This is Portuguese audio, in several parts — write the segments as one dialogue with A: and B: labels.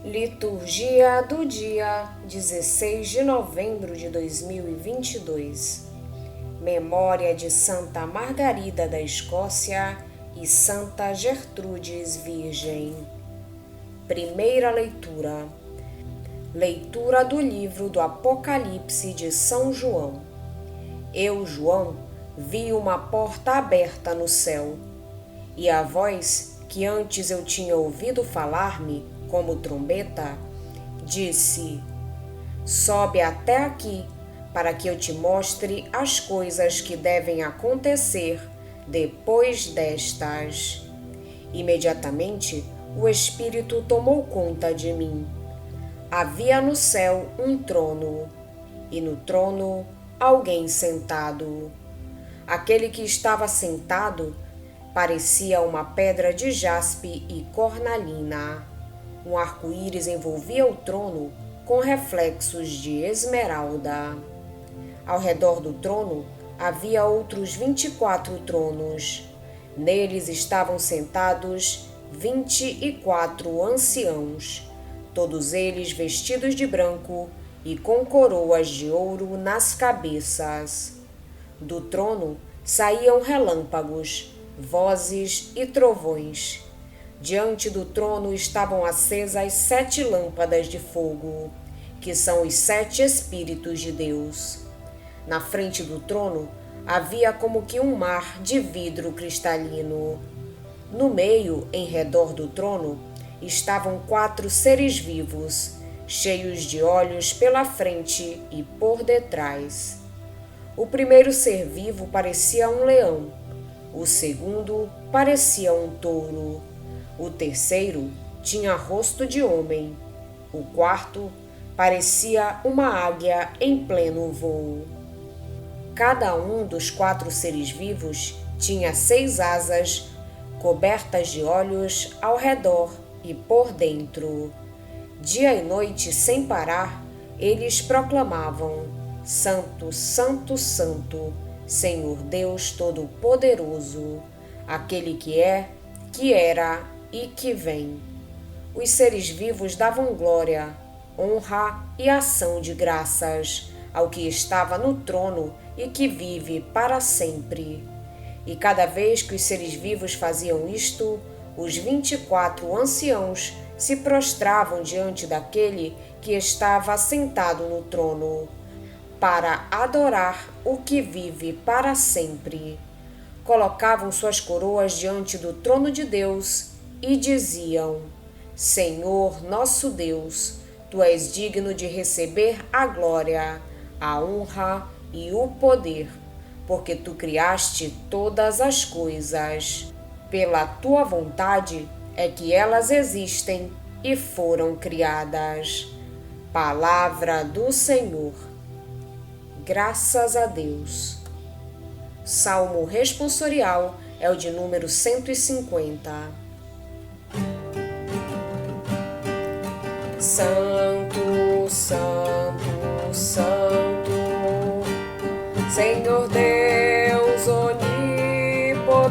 A: Liturgia do dia 16 de novembro de 2022. Memória de Santa Margarida da Escócia e Santa Gertrudes Virgem. Primeira leitura. Leitura do livro do Apocalipse de São João. Eu, João, vi uma porta aberta no céu, e a voz que antes eu tinha ouvido falar-me como trombeta, disse: sobe até aqui, para que eu te mostre as coisas que devem acontecer depois destas. Imediatamente, o Espírito tomou conta de mim. Havia no céu um trono, e no trono alguém sentado. Aquele que estava sentado parecia uma pedra de jaspe e cornalina. Um arco-íris envolvia o trono com reflexos de esmeralda. Ao redor do trono havia outros 24 tronos. Neles estavam sentados 24 anciãos, todos eles vestidos de branco e com coroas de ouro nas cabeças. Do trono saíam relâmpagos, vozes e trovões. Diante do trono estavam acesas 7 lâmpadas de fogo, que são os 7 Espíritos de Deus. Na frente do trono havia como que um mar de vidro cristalino. No meio, em redor do trono, estavam 4 seres vivos, cheios de olhos pela frente e por detrás. O primeiro ser vivo parecia um leão, o segundo parecia um touro. O terceiro tinha rosto de homem. O quarto parecia uma águia em pleno voo. Cada um dos 4 seres vivos tinha 6 asas cobertas de olhos ao redor e por dentro. Dia e noite, sem parar, eles proclamavam: Santo, Santo, Santo, Senhor Deus Todo-Poderoso, aquele que é, que era e que vem. Os seres vivos davam glória, honra e ação de graças ao que estava no trono e que vive para sempre. E cada vez que os seres vivos faziam isto, os 24 anciãos se prostravam diante daquele que estava sentado no trono, para adorar o que vive para sempre. Colocavam suas coroas diante do trono de Deus e diziam: Senhor nosso Deus, Tu és digno de receber a glória, a honra e o poder, porque Tu criaste todas as coisas. Pela Tua vontade é que elas existem e foram criadas. Palavra do Senhor. Graças a Deus. Salmo responsorial é o de número 150. Santo, Santo, Santo, Senhor Deus onipotente,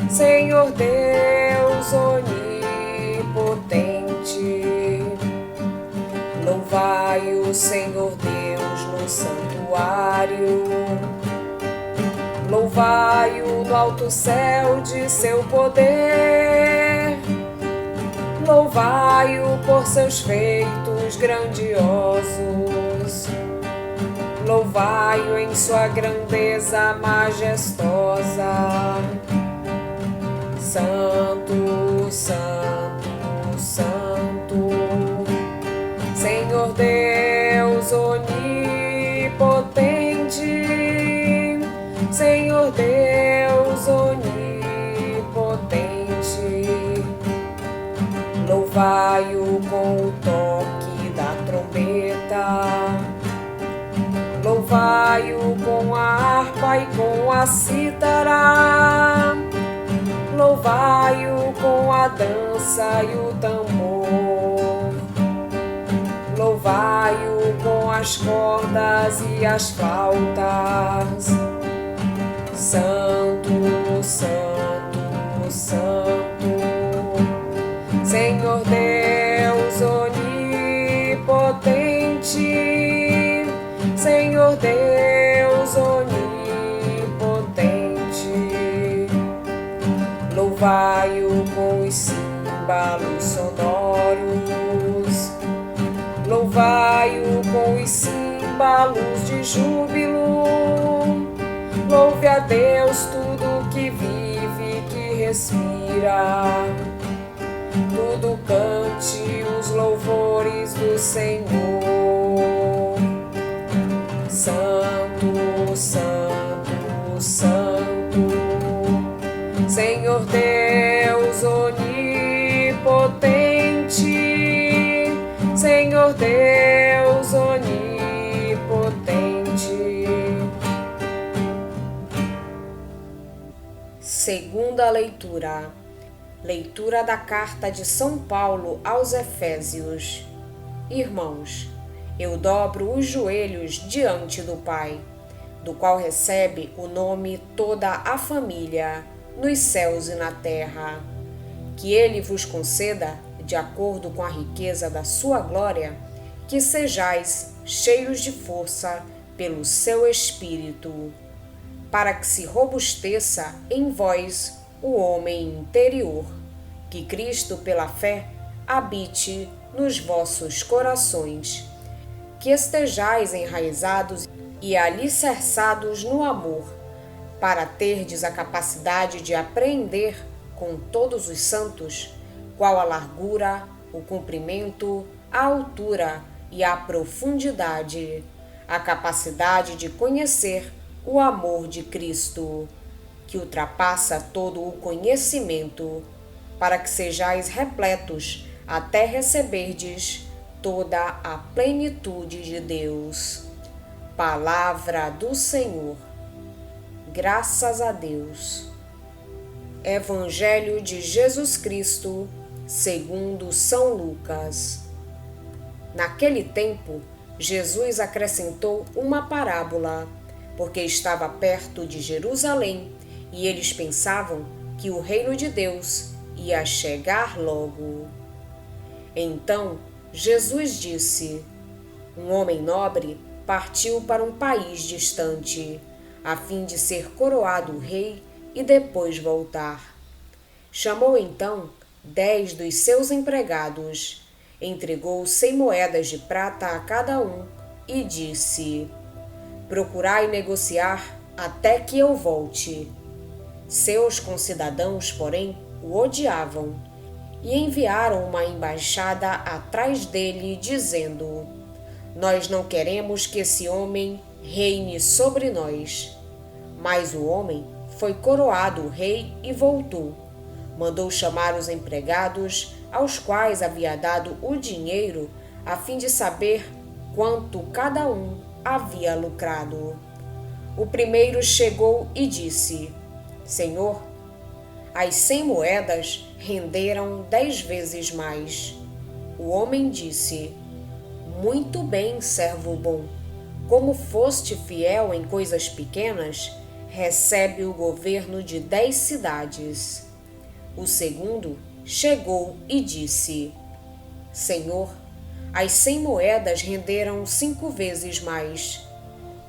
A: Senhor Deus onipotente. Louvai o Senhor Deus no santuário, louvai-o no alto céu de seu poder, louvai-o por seus feitos grandiosos, louvai-o em sua grandeza majestosa. Santo, Santo, Santo, Senhor Deus onipotente, Senhor Deus onipotente. Louvai-o com o toque da trombeta, louvai-o com a harpa e com a cítara, louvai-o com a dança e o tambor, louvai-o com as cordas e as flautas. Santo, Santo, Santo, Senhor Louvai-o com os címbalos sonoros, louvai-o com os címbalos de júbilo. Louve a Deus tudo que vive, que respira. Tudo cante os louvores do Senhor. Santo, Santo, Santo, Senhor Deus onipotente, Senhor Deus onipotente. Segunda leitura. Leitura da carta de São Paulo aos Efésios. Irmãos, eu dobro os joelhos diante do Pai, do qual recebe o nome toda a família, nos céus e na terra. Que Ele vos conceda, de acordo com a riqueza da sua glória, que sejais cheios de força pelo seu Espírito, para que se robusteça em vós o homem interior, que Cristo, pela fé, habite nos vossos corações, que estejais enraizados e alicerçados no amor, para terdes a capacidade de apreender com todos os santos qual a largura, o comprimento, a altura e a profundidade, a capacidade de conhecer o amor de Cristo, que ultrapassa todo o conhecimento, para que sejais repletos até receberdes toda a plenitude de Deus. Palavra do Senhor. Graças a Deus. Evangelho de Jesus Cristo, segundo São Lucas. Naquele tempo, Jesus acrescentou uma parábola, porque estava perto de Jerusalém e eles pensavam que o reino de Deus ia chegar logo. Então Jesus disse: um homem nobre partiu para um país distante, a fim de ser coroado rei e depois voltar. Chamou então 10 dos seus empregados, entregou 100 moedas de prata a cada um e disse: procurai negociar até que eu volte. Seus concidadãos, porém, o odiavam e enviaram uma embaixada atrás dele, dizendo: nós não queremos que esse homem reine sobre nós. Mas o homem foi coroado rei e voltou. Mandou chamar os empregados, aos quais havia dado o dinheiro, a fim de saber quanto cada um havia lucrado. O primeiro chegou e disse: Senhor, as 100 moedas renderam 10 vezes mais. O homem disse: muito bem, servo bom. Como foste fiel em coisas pequenas, recebe o governo de 10 cidades. O segundo chegou e disse: Senhor, as 100 moedas renderam 5 vezes mais.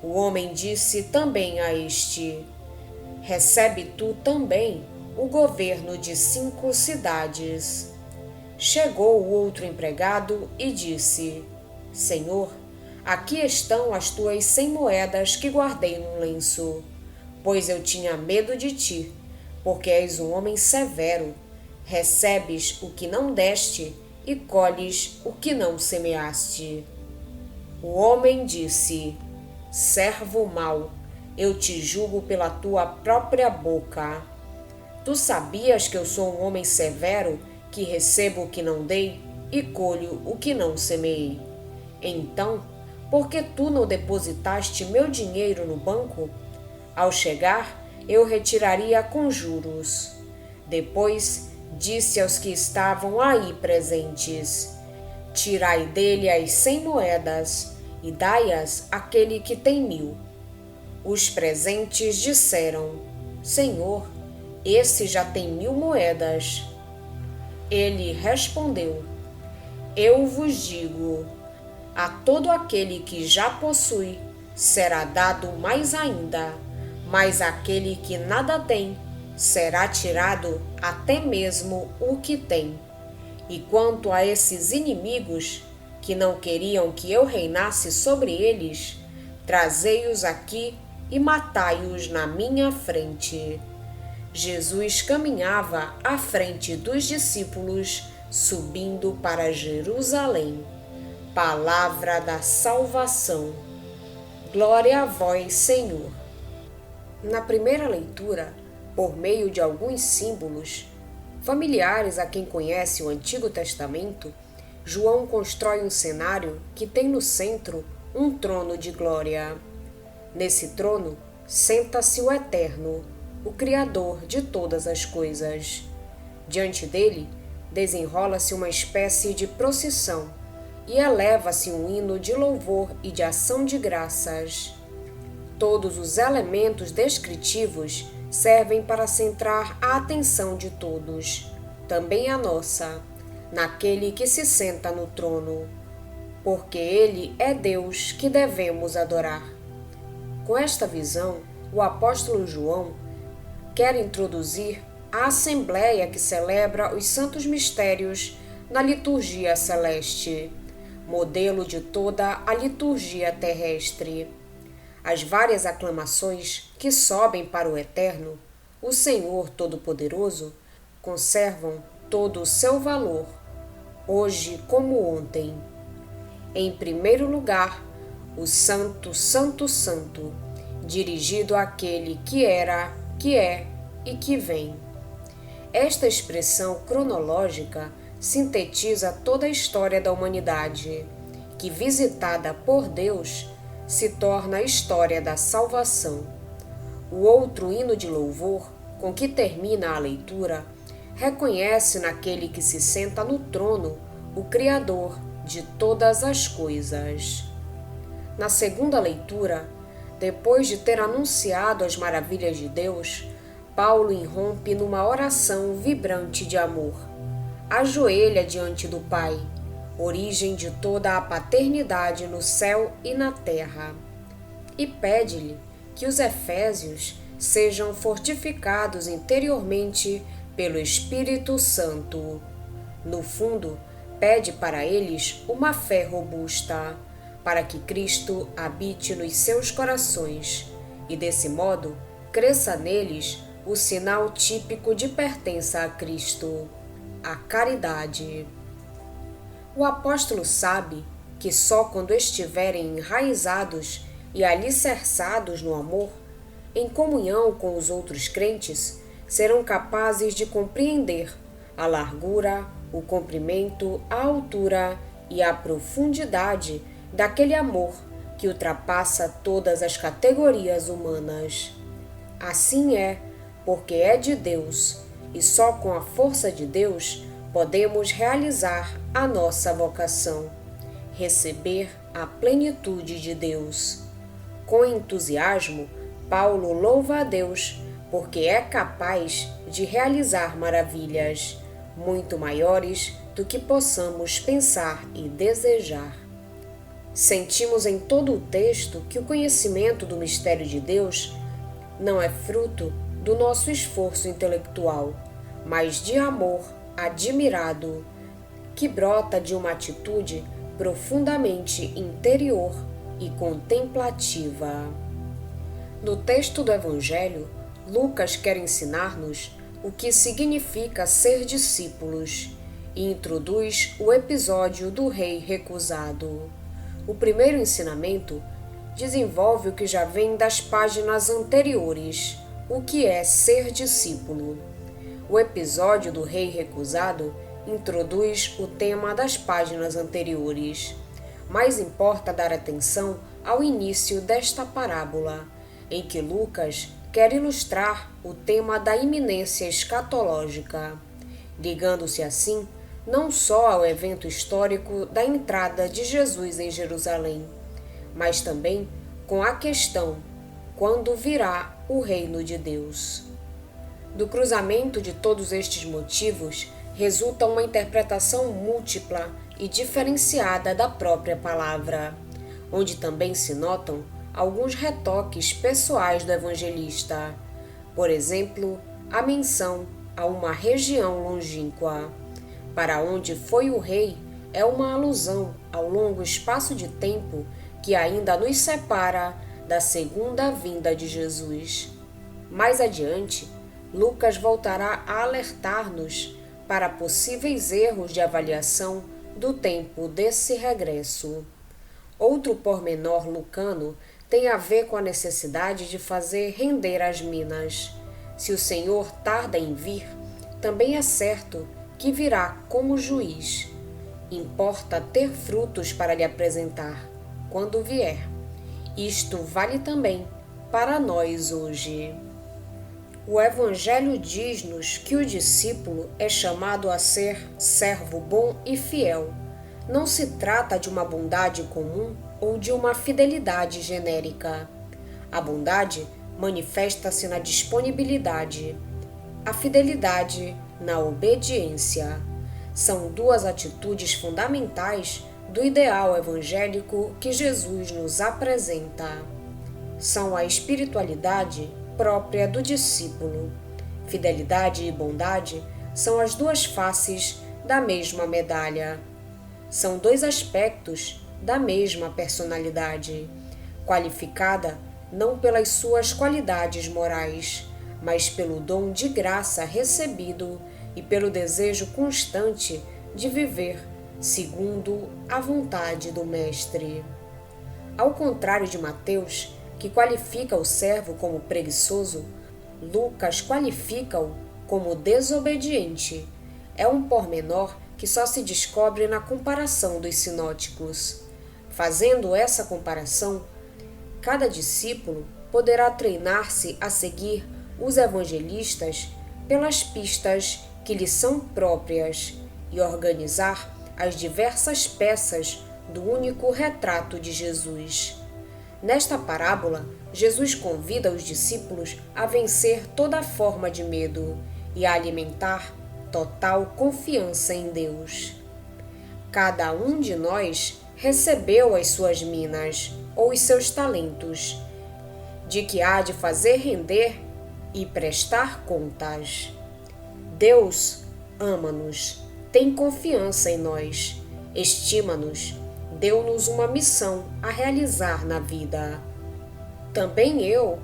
A: O homem disse também a este: recebe tu também o governo de 5 cidades. Chegou o outro empregado e disse: Senhor, aqui estão as tuas 100 moedas que guardei num lenço, pois eu tinha medo de ti, porque és um homem severo. Recebes o que não deste e colhes o que não semeaste. O homem disse: servo mau, eu te julgo pela tua própria boca. Tu sabias que eu sou um homem severo, que recebo o que não dei e colho o que não semeei. Então, por que tu não depositaste meu dinheiro no banco? Ao chegar, eu retiraria com juros. Depois, disse aos que estavam aí presentes: tirai dele as 100 moedas e dai-as àquele que tem 1000. Os presentes disseram: Senhor, esse já tem 1000 moedas. Ele respondeu: eu vos digo, a todo aquele que já possui será dado mais ainda, mas aquele que nada tem, será tirado até mesmo o que tem. E quanto a esses inimigos, que não queriam que eu reinasse sobre eles, trazei-os aqui e matai-os na minha frente. Jesus caminhava à frente dos discípulos, subindo para Jerusalém. Palavra da salvação. Glória a vós, Senhor. Na primeira leitura, por meio de alguns símbolos, familiares a quem conhece o Antigo Testamento, João constrói um cenário que tem no centro um trono de glória. Nesse trono, senta-se o Eterno, o Criador de todas as coisas. Diante dele, desenrola-se uma espécie de procissão e eleva-se um hino de louvor e de ação de graças. Todos os elementos descritivos servem para centrar a atenção de todos, também a nossa, naquele que se senta no trono, porque ele é Deus que devemos adorar. Com esta visão, o apóstolo João quer introduzir a assembleia que celebra os santos mistérios na liturgia celeste, modelo de toda a liturgia terrestre. As várias aclamações que sobem para o Eterno, o Senhor Todo-Poderoso, conservam todo o seu valor, hoje como ontem. Em primeiro lugar, o Santo, Santo, Santo, dirigido àquele que era, que é e que vem. Esta expressão cronológica sintetiza toda a história da humanidade, que, visitada por Deus, se torna a história da salvação. O outro hino de louvor, com que termina a leitura, reconhece naquele que se senta no trono o Criador de todas as coisas. Na segunda leitura, depois de ter anunciado as maravilhas de Deus, Paulo irrompe numa oração vibrante de amor. Ajoelha diante do Pai, origem de toda a paternidade no céu e na terra, e pede-lhe que os efésios sejam fortificados interiormente pelo Espírito Santo. No fundo, pede para eles uma fé robusta, para que Cristo habite nos seus corações e, desse modo, cresça neles o sinal típico de pertença a Cristo, a caridade. O apóstolo sabe que só quando estiverem enraizados e alicerçados no amor, em comunhão com os outros crentes, serão capazes de compreender a largura, o comprimento, a altura e a profundidade daquele amor que ultrapassa todas as categorias humanas. Assim é, porque é de Deus, e só com a força de Deus podemos realizar a nossa vocação, receber a plenitude de Deus. Com entusiasmo, Paulo louva a Deus, porque é capaz de realizar maravilhas, muito maiores do que possamos pensar e desejar. Sentimos em todo o texto que o conhecimento do mistério de Deus não é fruto do nosso esforço intelectual, mas de amor admirado, que brota de uma atitude profundamente interior e contemplativa. No texto do Evangelho, Lucas quer ensinar-nos o que significa ser discípulos e introduz o episódio do rei recusado. O primeiro ensinamento desenvolve o que já vem das páginas anteriores, o que é ser discípulo. O episódio do rei recusado introduz o tema das páginas anteriores, mas importa dar atenção ao início desta parábola, em que Lucas quer ilustrar o tema da iminência escatológica, ligando-se assim não só ao evento histórico da entrada de Jesus em Jerusalém, mas também com a questão: quando virá o reino de Deus? Do cruzamento de todos estes motivos resulta uma interpretação múltipla e diferenciada da própria palavra, onde também se notam alguns retoques pessoais do evangelista. Por exemplo, a menção a uma região longínqua. Para onde foi o rei é uma alusão ao longo espaço de tempo que ainda nos separa da segunda vinda de Jesus. Mais adiante, Lucas voltará a alertar-nos para possíveis erros de avaliação do tempo desse regresso. Outro pormenor lucano tem a ver com a necessidade de fazer render as minas. Se o Senhor tarda em vir, também é certo que virá como juiz. Importa ter frutos para lhe apresentar, quando vier. Isto vale também para nós hoje. O Evangelho diz-nos que o discípulo é chamado a ser servo bom e fiel. Não se trata de uma bondade comum ou de uma fidelidade genérica. A bondade manifesta-se na disponibilidade, a fidelidade na obediência. São duas atitudes fundamentais do ideal evangélico que Jesus nos apresenta. São a espiritualidade própria do discípulo. Fidelidade e bondade são as duas faces da mesma medalha. São dois aspectos da mesma personalidade, qualificada não pelas suas qualidades morais, mas pelo dom de graça recebido e pelo desejo constante de viver segundo a vontade do Mestre. Ao contrário de Mateus, que qualifica o servo como preguiçoso, Lucas qualifica-o como desobediente. É um pormenor que só se descobre na comparação dos sinóticos. Fazendo essa comparação, cada discípulo poderá treinar-se a seguir os evangelistas pelas pistas que lhe são próprias e organizar as diversas peças do único retrato de Jesus. Nesta parábola, Jesus convida os discípulos a vencer toda forma de medo e a alimentar total confiança em Deus. Cada um de nós recebeu as suas minas ou os seus talentos, de que há de fazer render e prestar contas. Deus ama-nos, tem confiança em nós, estima-nos, deu-nos uma missão a realizar na vida. Também eu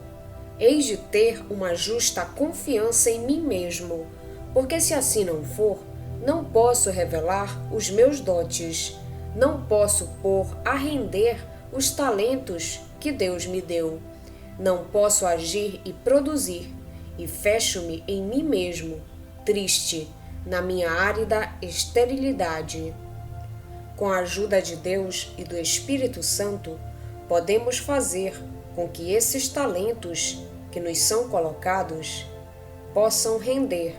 A: hei de ter uma justa confiança em mim mesmo, porque se assim não for, não posso revelar os meus dotes, não posso pôr a render os talentos que Deus me deu, não posso agir e produzir, e fecho-me em mim mesmo, triste, na minha árida esterilidade. Com a ajuda de Deus e do Espírito Santo, podemos fazer com que esses talentos que nos são colocados possam render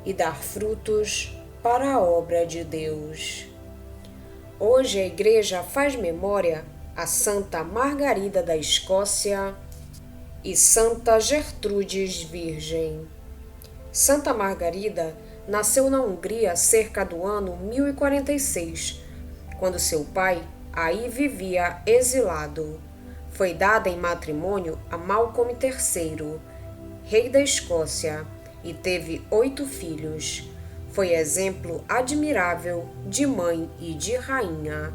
A: e dar frutos para a obra de Deus. Hoje a Igreja faz memória a Santa Margarida da Escócia e Santa Gertrudes Virgem. Santa Margarida nasceu na Hungria cerca do ano 1046, quando seu pai aí vivia exilado. Foi dada em matrimônio a Malcolm III, rei da Escócia, e teve 8 filhos. Foi exemplo admirável de mãe e de rainha.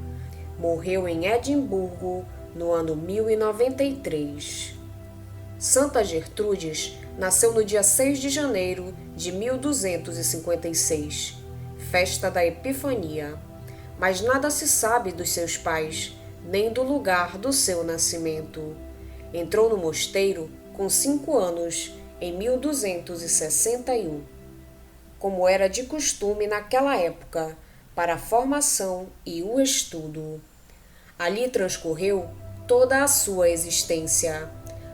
A: Morreu em Edimburgo no ano 1093. Santa Gertrudes nasceu no dia 6 de janeiro de 1256, festa da Epifania. Mas nada se sabe dos seus pais, nem do lugar do seu nascimento. Entrou no mosteiro com 5 anos, em 1261, como era de costume naquela época, para a formação e o estudo. Ali transcorreu toda a sua existência.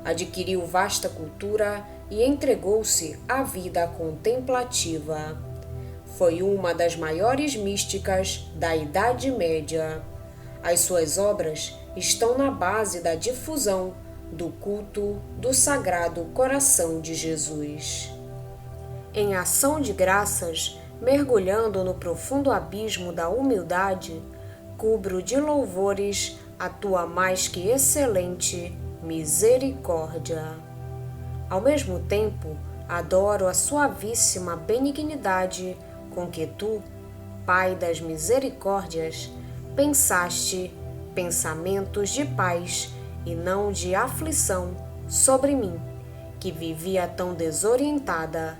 A: Adquiriu vasta cultura e entregou-se à vida contemplativa. Foi uma das maiores místicas da Idade Média. As suas obras estão na base da difusão do culto do Sagrado Coração de Jesus. Em ação de graças, mergulhando no profundo abismo da humildade, cubro de louvores a tua mais que excelente misericórdia. Ao mesmo tempo, adoro a suavíssima benignidade com que tu, Pai das misericórdias, pensaste pensamentos de paz e não de aflição sobre mim, que vivia tão desorientada,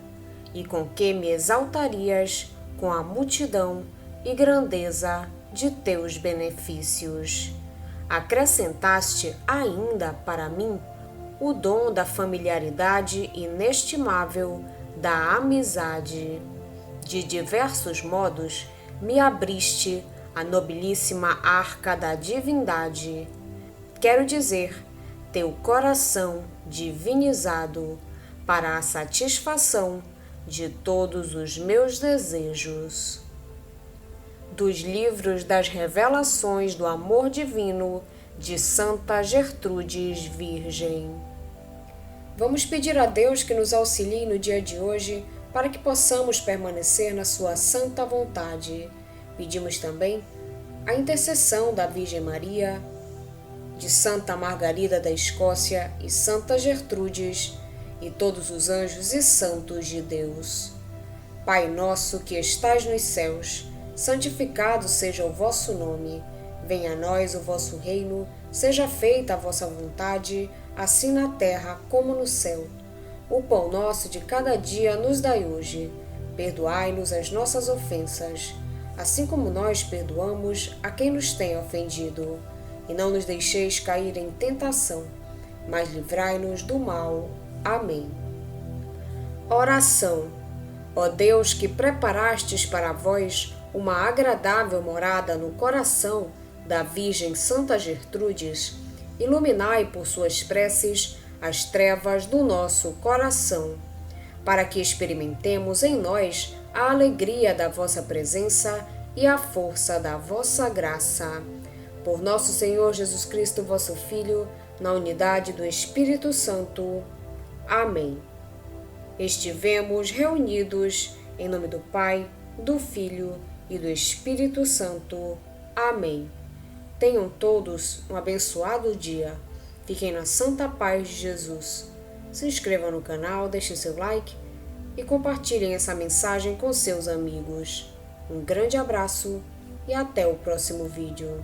A: e com que me exaltarias com a multidão e grandeza de teus benefícios. Acrescentaste ainda para mim o dom da familiaridade inestimável da amizade. De diversos modos me abriste a nobilíssima arca da divindade. Quero dizer, teu coração divinizado para a satisfação de todos os meus desejos. Dos livros das revelações do amor divino de Santa Gertrudes Virgem. Vamos pedir a Deus que nos auxilie no dia de hoje para que possamos permanecer na sua santa vontade. Pedimos também a intercessão da Virgem Maria, de Santa Margarida da Escócia e Santa Gertrudes e todos os anjos e santos de Deus. Pai nosso que estais nos céus, santificado seja o vosso nome. Venha a nós o vosso reino, seja feita a vossa vontade, assim na terra como no céu. O pão nosso de cada dia nos dai hoje. Perdoai-nos as nossas ofensas, assim como nós perdoamos a quem nos tem ofendido. E não nos deixeis cair em tentação, mas livrai-nos do mal. Amém. Oração. Ó Deus, que preparastes para vós uma agradável morada no coração da Virgem Santa Gertrudes, iluminai por suas preces as trevas do nosso coração, para que experimentemos em nós a alegria da vossa presença e a força da vossa graça. Por nosso Senhor Jesus Cristo, vosso Filho, na unidade do Espírito Santo. Amém. Estivemos reunidos em nome do Pai, do Filho e do Espírito Santo. Amém. Tenham todos um abençoado dia. Fiquem na santa paz de Jesus. Se inscrevam no canal, deixem seu like e compartilhem essa mensagem com seus amigos. Um grande abraço e até o próximo vídeo.